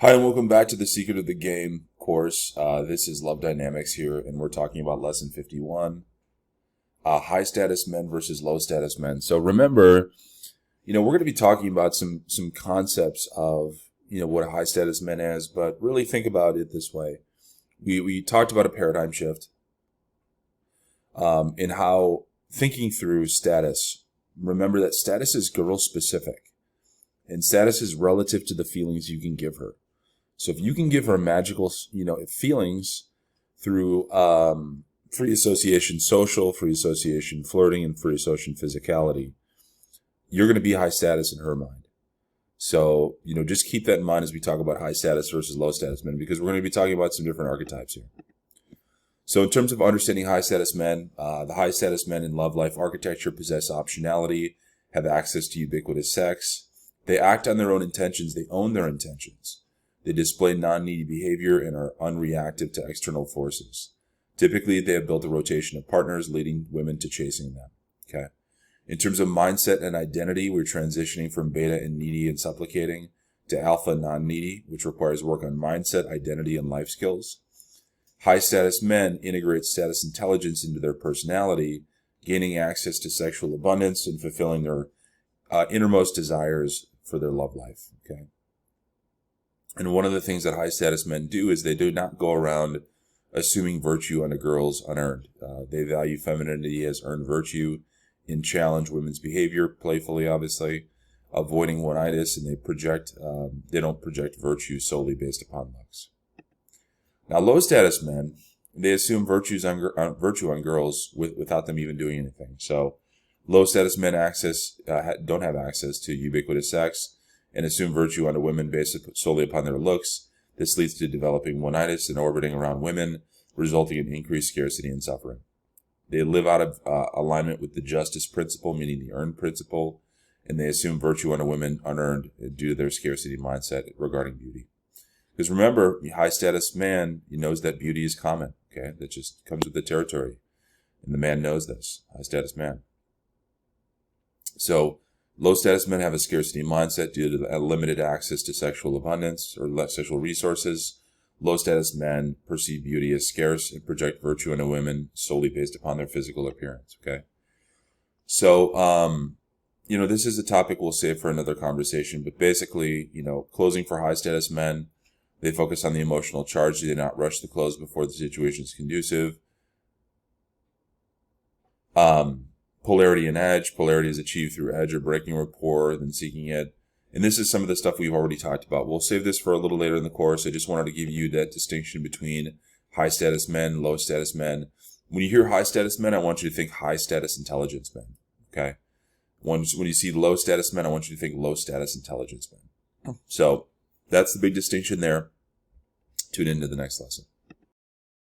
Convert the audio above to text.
Hi, and welcome back to the Secret of the Game course. This is Love Dynamics here, and we're talking about Lesson 51, high status men versus low status men. So remember, we're going to be talking about some concepts of, what a high status man is, but really think about it this way. We talked about a paradigm shift in how thinking through status. Remember that status is girl specific, and status is relative to the feelings you can give her. So if you can give her magical, feelings through free association social, free association flirting, and free association physicality, you're going to be high status in her mind. So, just keep that in mind as we talk about high status versus low status men, because we're going to be talking about some different archetypes here. So in terms of understanding high status men, the high status men in love life architecture possess optionality, have access to ubiquitous sex. They act on their own intentions. They own their intentions. They display non-needy behavior and are unreactive to external forces. Typically, they have built a rotation of partners, leading women to chasing them. Okay. In terms of mindset and identity, we're transitioning from beta and needy and supplicating to alpha non-needy, which requires work on mindset, identity, and life skills. High status men integrate status intelligence into their personality, gaining access to sexual abundance and fulfilling their innermost desires for their love life. Okay. And one of the things that high status men do is they do not go around assuming virtue on a girl's unearned. They value femininity as earned virtue and challenge women's behavior playfully, obviously, avoiding one-itis, and they don't project virtue solely based upon looks. Now, low status men, they assume virtue on girls without them even doing anything. So low status men don't have access to ubiquitous sex and assume virtue onto women based solely upon their looks. This leads to developing one-itis and orbiting around women, resulting in increased scarcity and suffering. They live out of alignment with the justice principle, meaning the earned principle, and they assume virtue onto women unearned due to their scarcity mindset regarding beauty. Because remember, the high-status man knows that beauty is common, okay? That just comes with the territory. And the man knows this, high-status man. So, low-status men have a scarcity mindset due to limited access to sexual abundance or sexual resources. Low-status men perceive beauty as scarce and project virtue into women solely based upon their physical appearance, okay? So, this is a topic we'll save for another conversation, but basically, closing for high-status men, they focus on the emotional charge. They do not rush the close before the situation is conducive. Polarity and edge. Polarity is achieved through edge or breaking rapport, then seeking it. And this is some of the stuff we've already talked about. We'll save this for a little later in the course. I just wanted to give you that distinction between high status men, low status men. When you hear high status men, I want you to think high status intelligence men. Okay? When you see low status men, I want you to think low status intelligence men. So that's the big distinction there. Tune into the next lesson.